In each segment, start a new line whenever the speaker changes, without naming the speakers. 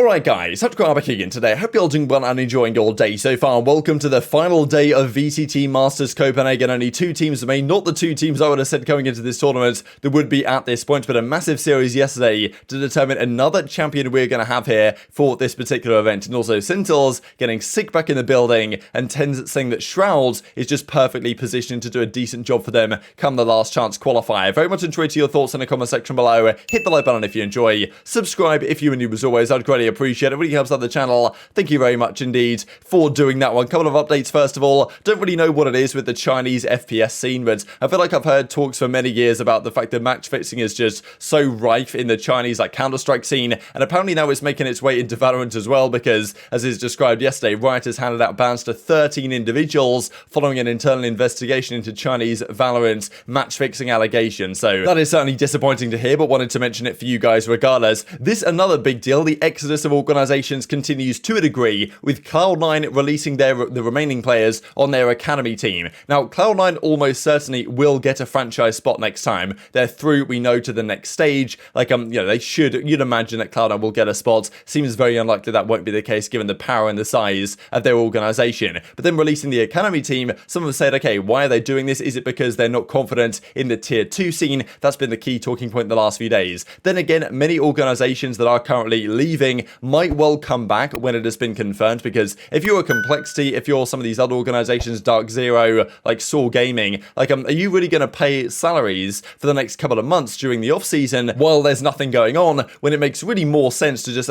Alright guys, TacticalRab back again today. I hope you're all doing well and enjoying your day so far. Welcome to the final day of VCT Masters Copenhagen. Only two teams remain, not the two teams I would have said going into this tournament that would be at this point, but a massive series yesterday to determine another champion we're going to have here for this particular event. And also Sentinels getting SicK back in the building, and TenZ saying that Shroud is just perfectly positioned to do a decent job for them come the last chance qualifier. Very much enjoyed your thoughts in the comment section below. Hit the like button if you enjoy. Subscribe if you are new as always. I'd greatly appreciate it. It really helps out the channel. Thank you very much indeed for doing that one. Couple of updates first of all. Don't really know what it is with the Chinese FPS scene, but I feel like I've heard talks for many years about the fact that match fixing is just so rife in the Chinese Counter-Strike scene, and apparently now it's making its way into Valorant as well, because as is described yesterday, Riot has handed out bans to 13 individuals following an internal investigation into Chinese Valorant match fixing allegations. So that is certainly disappointing to hear, but wanted to mention it for you guys regardless. This another big deal. The exodus of organizations continues to a degree, with Cloud9 releasing the remaining players on their academy team. Now, Cloud9 almost certainly will get a franchise spot next time. They're through, we know, to the next stage. They should, you'd imagine that Cloud9 will get a spot. Seems very unlikely that won't be the case given the power and the size of their organization. But then releasing the academy team, some have said, okay, why are they doing this? Is it because they're not confident in the tier 2 scene? That's been the key talking point in the last few days. Then again, many organizations that are currently leaving might well come back when it has been confirmed, because if you're a Complexity, if you're some of these other organizations, Dark Zero, like Saw Gaming, are you really going to pay salaries for the next couple of months during the off season while there's nothing going on, when it makes really more sense to just,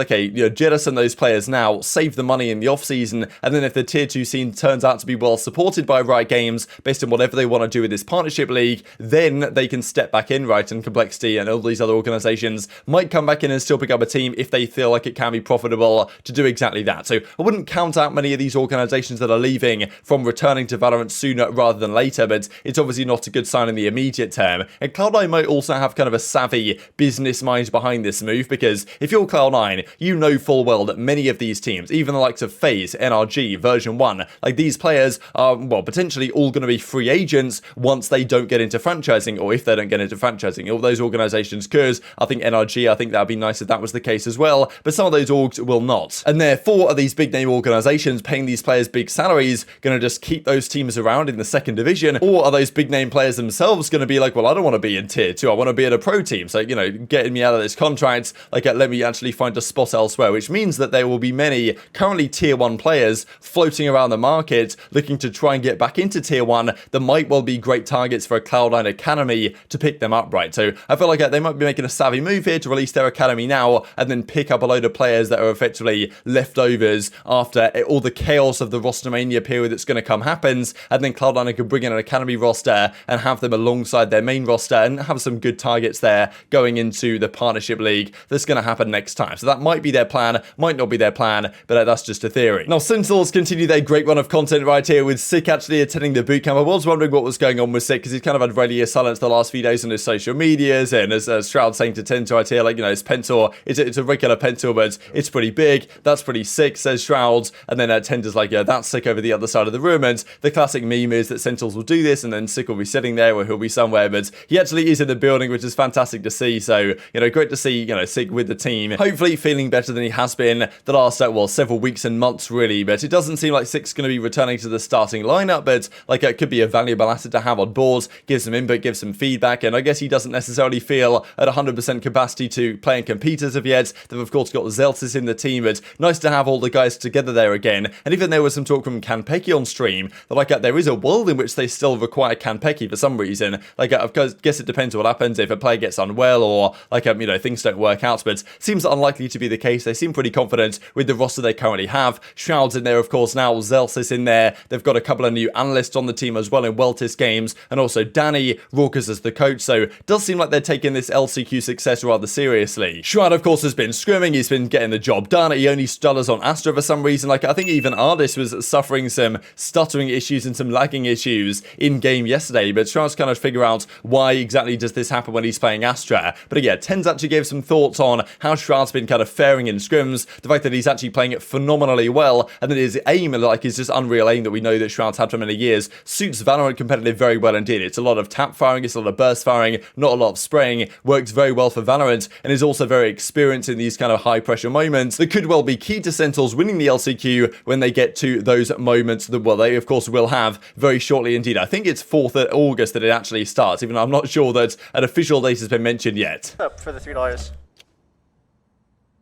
jettison those players now, save the money in the off season, and then if the tier 2 scene turns out to be well supported by Riot Games based on whatever they want to do with this partnership league, then they can step back in, right? And Complexity and all these other organizations might come back in and still pick up a team if they feel like it can be profitable to do exactly that. So I wouldn't count out many of these organizations that are leaving from returning to Valorant sooner rather than later, but it's obviously not a good sign in the immediate term. And Cloud9 might also have kind of a savvy business mind behind this move, because if you're Cloud9, you know full well that many of these teams, even the likes of FaZe, NRG, version 1, these players are, well, potentially all going to be free agents once they don't get into franchising, or if they don't get into franchising. All those organizations could. I think NRG, I think that would be nice if that was the case as well, but some of those orgs will not. And therefore, are these big name organizations paying these players big salaries going to just keep those teams around in the second division, or are those big name players themselves going to be like, well, I don't want to be in tier 2, I want to be at a pro team, so getting me out of this contract, let me actually find a spot elsewhere, which means that there will be many currently tier 1 players floating around the market looking to try and get back into tier 1 that might well be great targets for a Cloud9 academy to pick them up, right? So I feel like they might be making a savvy move here to release their academy now and then pick up a load of players that are effectively leftovers after all the chaos of the rostermania period that's going to come happens, and then Cloud9 could bring in an academy roster and have them alongside their main roster and have some good targets there going into the partnership league that's going to happen next time. So that might be their plan, might not be their plan, but that's just a theory. Now, Sentinels continue their great run of content right here, with SicK actually attending the bootcamp. I was wondering what was going on with SicK, because he's kind of had radio silence the last few days on his social medias, and as Shroud saying to TenZ right here, his pencil, it's a regular pencil, but it's pretty big. That's pretty sick, says Shroud. And then TenZ is like, yeah, that's sick over the other side of the room. And the classic meme is that Sentinels will do this, and then SicK will be sitting there, or he'll be somewhere, but he actually is in the building, which is fantastic to see. So, great to see, SicK with the team, hopefully feeling better than he has been the last, several weeks and months, really. But it doesn't seem like SicK's going to be returning to the starting lineup, but, it could be a valuable asset to have on board, give some input, give some feedback, and I guess he doesn't necessarily feel at 100% capacity to play and compete as of yet. They've, of course, got zyppan in the team, but nice to have all the guys together there again. And even there was some talk from cNed on stream that, there is a world in which they still require cNed for some reason. I guess it depends what happens if a player gets unwell, or, things don't work out, but seems unlikely to be the case. They seem pretty confident with the roster they currently have. Shroud's in there, of course, now. zyppan in there. They've got a couple of new analysts on the team as well in Weltis Games, and also Danny Raucus as the coach, so it does seem like they're taking this LCQ success rather seriously. Shroud, of course, has been scrimming. He's been getting the job done. He only stutters on Astra for some reason. I think even Ardis was suffering some stuttering issues and some lagging issues in game yesterday, but Shroud's kind of figure out why exactly does this happen when he's playing Astra. But yeah, TenZ actually gave some thoughts on how Shroud's been kind of faring in scrims, the fact that he's actually playing it phenomenally well, and that his aim, is just unreal aim that we know that Shroud's had for many years, suits Valorant competitive very well indeed. It's a lot of tap firing, it's a lot of burst firing, not a lot of spraying, works very well for Valorant, and is also very experienced in these kind of high pressure special moments that could well be key to Sentinels winning the LCQ when they get to those moments that, well, they of course will have very shortly indeed. I think it's 4th of August that it actually starts, even though I'm not sure that an official date has been mentioned yet.
Up for the $3.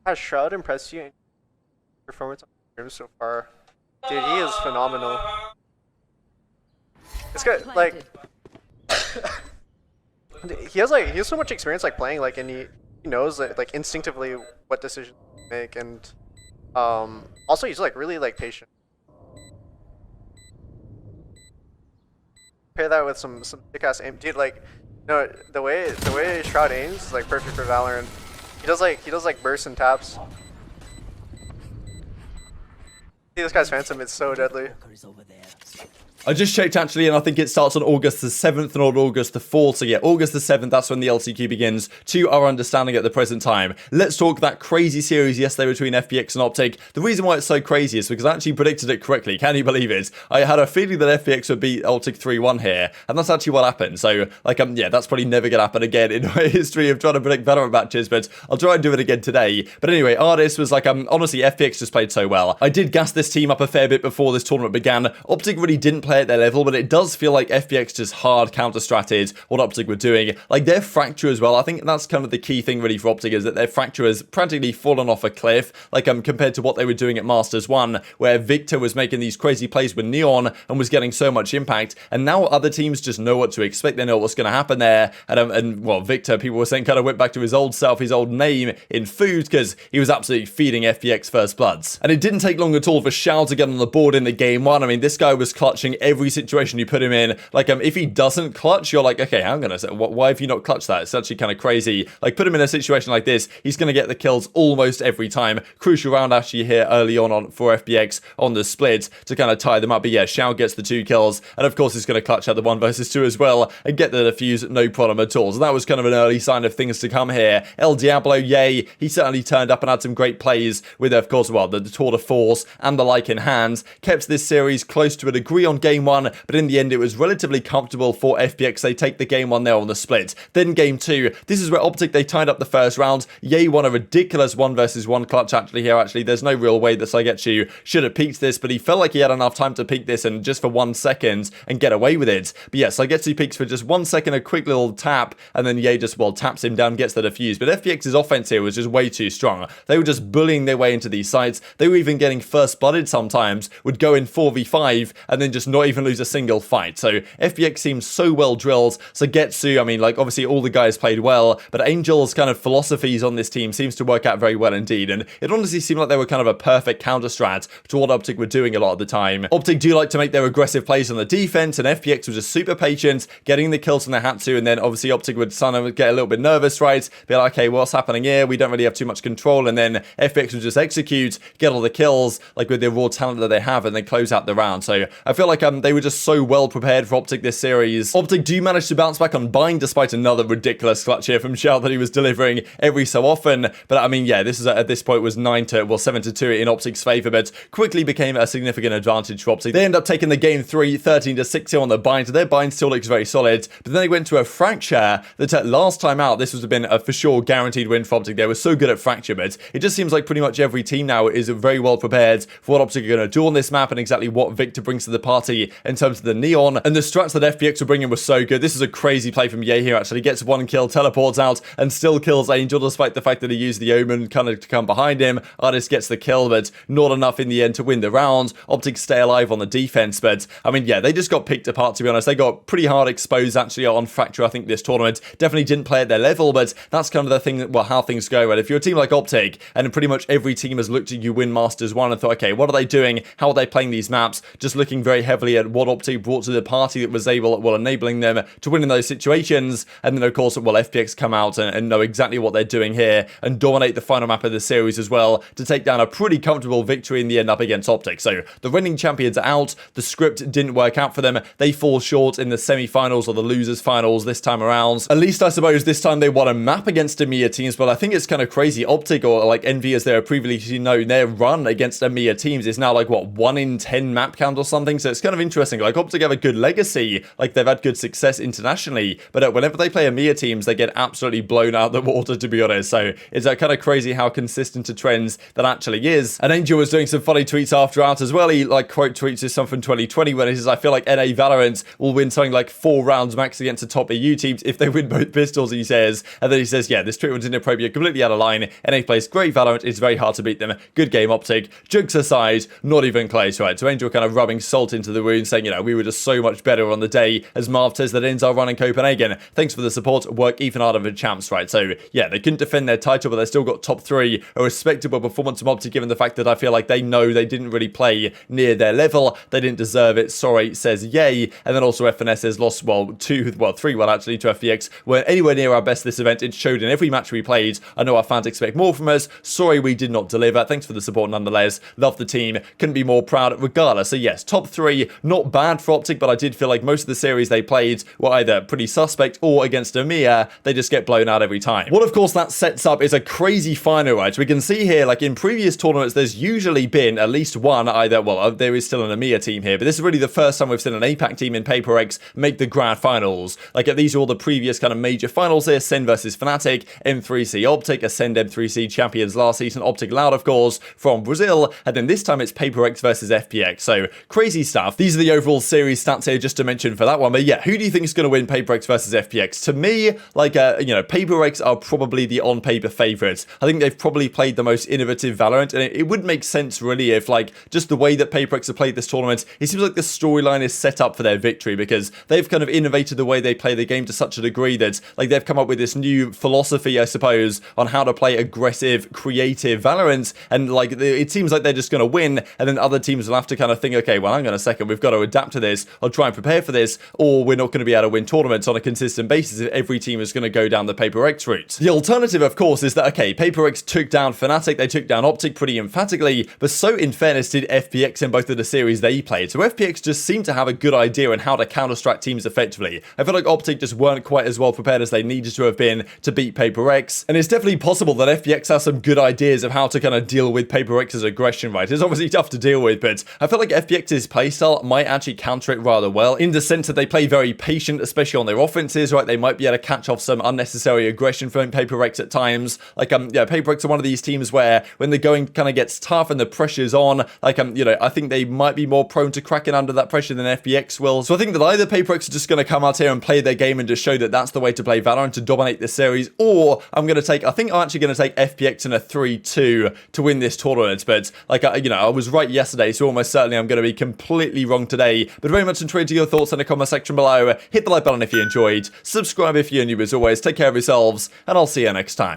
Has Shroud impressed you in performance on the game so far? Dude, he is phenomenal. It's good, like he has so much experience like playing, like, and he knows like instinctively what decisions to make, and also he's like really like patient. Pair that with some sick ass aim, dude. Like, no, the way Shroud aims is like perfect for Valorant. He does like bursts and taps. See this guy's Phantom, it's so deadly.
I just checked actually, and I think it starts on August the 7th, not August the 4th. So yeah, August the 7th, that's when the LCQ begins, to our understanding at the present time. Let's talk that crazy series yesterday between FPX and OpTic. The reason why it's so crazy is because I actually predicted it correctly. Can you believe it? I had a feeling that FPX would beat OpTic 3-1 here, and that's actually what happened. So, like, yeah, that's probably never going to happen again in my history of trying to predict Valorant matches, but I'll try and do it again today. But anyway, Artis was like, honestly, FPX just played so well. I did gas this team up a fair bit before this tournament began. OpTic really didn't play at their level, but it does feel like FPX just hard counter-stratted what OpTic were doing. Like, their fracture as well, I think that's kind of the key thing really for OpTic, is that their fracture has practically fallen off a cliff, like, compared to what they were doing at Masters 1, where Victor was making these crazy plays with Neon and was getting so much impact, and now other teams just know what to expect. They know what's going to happen there, and well, Victor, people were saying, kind of went back to his old self, his old name in food, because he was absolutely feeding FPX first bloods. And it didn't take long at all for Shao to get on the board in the game 1. I mean, this guy was clutching every situation you put him in. Like, if he doesn't clutch, you're like, okay, I'm gonna say, why have you not clutched that? It's actually kind of crazy. Like, put him in a situation like this, he's gonna get the kills almost every time. Crucial round actually here early on for FPX on the split to kind of tie them up. But yeah, Shao gets the 2 kills, and of course he's gonna clutch out the 1 versus 2 as well and get the defuse, no problem at all. So that was kind of an early sign of things to come here. El Diablo, yay, he certainly turned up and had some great plays with, of course, well, the tour de force and the like in hand. Kept this series close to a degree on game 1, but in the end it was relatively comfortable for FPX. They take the game 1 there on the split. Then game 2, this is where OpTic, they tied up the first round. Ye won a ridiculous 1 versus 1 clutch actually here. Actually, there's no real way that Saigetsu should have peaked this, but he felt like he had enough time to peak this and just for 1 second and get away with it. But yeah, Saigetsu peaks for just 1 second, a quick little tap, and then Ye just, well, taps him down, gets the defuse. But FPX's offense here was just way too strong. They were just bullying their way into these sites. They were even getting first blooded sometimes, would go in 4v5 and then just not even lose a single fight. So FPX seems so well drilled. Saigetsu, I mean, like, obviously all the guys played well, but Angel's kind of philosophies on this team seems to work out very well indeed, and it honestly seemed like they were kind of a perfect counter strat to what OpTic were doing a lot of the time. OpTic do like to make their aggressive plays on the defense, and FPX was just super patient, getting the kills when they had to, and then obviously OpTic would suddenly get a little bit nervous, right? Be like, okay, what's happening here? We don't really have too much control, and then FPX would just execute, get all the kills, like with the raw talent that they have, and then close out the round. So I feel like they were just so well prepared for OpTic this series. OpTic do manage to bounce back on Bind despite another ridiculous clutch here from Shao that he was delivering every so often. But I mean, yeah, this is at this point was 7-2 in OpTic's favor, but quickly became a significant advantage for OpTic. They end up taking the game 3, 13-6 here on the Bind. Their Bind still looks very solid, but then they went to a Fracture that last time out, this would have been a for sure guaranteed win for OpTic. They were so good at Fracture, but it just seems like pretty much every team now is very well prepared for what OpTic are going to do on this map and exactly what Victor brings to the party in terms of the Neon. And the strats that FPX were bringing were so good. This is a crazy play from Ye here, actually. Gets 1 kill, teleports out, and still kills Angel, despite the fact that he used the Omen kind of to come behind him. Artis gets the kill, but not enough in the end to win the round. OpTic stay alive on the defense, but I mean, yeah, they just got picked apart, to be honest. They got pretty hard exposed, actually, on Fracture, I think, this tournament. Definitely didn't play at their level, but that's kind of the thing, well, how things go. And if you're a team like OpTic, and pretty much every team has looked at you win Masters 1 and thought, okay, what are they doing? How are they playing these maps? Just looking very heavily at what OpTic brought to the party that was able, well, enabling them to win in those situations. And then, of course, well, FPX come out and know exactly what they're doing here and dominate the final map of the series as well to take down a pretty comfortable victory in the end up against OpTic. So the reigning champions are out. The script didn't work out for them. They fall short in the semi-finals or the losers finals this time around. At least I suppose this time they won a map against EMEA teams, but I think it's kind of crazy. OpTic, or like Envy as they're previously known, their run against EMEA teams is now like, what, 1 in 10 map count or something? So it's kind of interesting. Like, OpTic have a good legacy, like they've had good success internationally, but whenever they play EMEA teams, they get absolutely blown out the water, to be honest. So it's kind of crazy how consistent to trends that actually is. And Angel was doing some funny tweets after out as well. He like quote tweets this something from 2020 when he says, I feel like NA Valorant will win something like 4 rounds max against the top EU teams if they win both pistols, he says. And then he says, yeah, this tweet was inappropriate, completely out of line. NA plays great Valorant, it's very hard to beat them. Good game, OpTic. Jokes aside, not even close, right? So Angel kind of rubbing salt into the wound, saying, you know, we were just so much better on the day as Marv says that ends our run in Copenhagen. Thanks for the support, work even harder for champs, right? So yeah, they couldn't defend their title, but they still got top 3, a respectable performance from OpTic, given the fact that I feel like they know they didn't really play near their level. They didn't deserve it. Sorry, says yay. And then also FNS has lost, well, 3 actually to FPX. We're anywhere near our best this event. It showed in every match we played. I know our fans expect more from us. Sorry we did not deliver. Thanks for the support nonetheless. Love the team. Couldn't be more proud regardless. So yes, top 3, not bad for OpTic, but I did feel like most of the series they played were either pretty suspect or against EMEA, they just get blown out every time. What of course that sets up is a crazy final, right? We can see here, like in previous tournaments, there's usually been at least one either, well, there is still an EMEA team here, but this is really the first time we've seen an APAC team in PaperX make the grand finals. Like these are all the previous kind of major finals here, Sen versus Fnatic, M3C OpTic, Ascend M3C champions last season, OpTic Loud of course, from Brazil, and then this time it's PaperX versus FPX, so crazy stuff. These are the overall series stats here just to mention for that one, but yeah, who do you think is going to win PaperX versus FPX? To me, like, you know, PaperX are probably the on-paper favorites. I think they've probably played the most innovative Valorant, and it would make sense really if, like, just the way that PaperX have played this tournament, it seems like the storyline is set up for their victory because they've kind of innovated the way they play the game to such a degree that, like, they've come up with this new philosophy, I suppose, on how to play aggressive, creative Valorant, and, like, it seems like they're just going to win, and then other teams will have to kind of think, okay, well, hang on a second, we've got to adapt to this, or try and prepare for this, or we're not going to be able to win tournaments on a consistent basis if every team is going to go down the PaperX route. The alternative, of course, is that, okay, PaperX took down Fnatic, they took down OpTic pretty emphatically, but so in fairness did FPX in both of the series they played. So FPX just seemed to have a good idea on how to counter-strike teams effectively. I feel like OpTic just weren't quite as well prepared as they needed to have been to beat PaperX, and it's definitely possible that FPX has some good ideas of how to kind of deal with PaperX's aggression, right? It's obviously tough to deal with, but I feel like FPX's playstyle might actually counter it rather well, in the sense that they play very patient, especially on their offenses, right? They might be able to catch off some unnecessary aggression from PaperX at times. Like, yeah, PaperX are one of these teams where when the going kind of gets tough and the pressure's on, like, you know, I think they might be more prone to cracking under that pressure than FPX will. So I think that either PaperX are just going to come out here and play their game and just show that that's the way to play Valorant to dominate this series, or I think I'm actually going to take FPX in a 3-2 to win this tournament. But, like, you know, I was right yesterday, so almost certainly I'm going to be completely wrong today. But very much intrigued to your thoughts in the comment section below. Hit the like button if you enjoyed, subscribe if you're new as always, take care of yourselves, and I'll see you next time.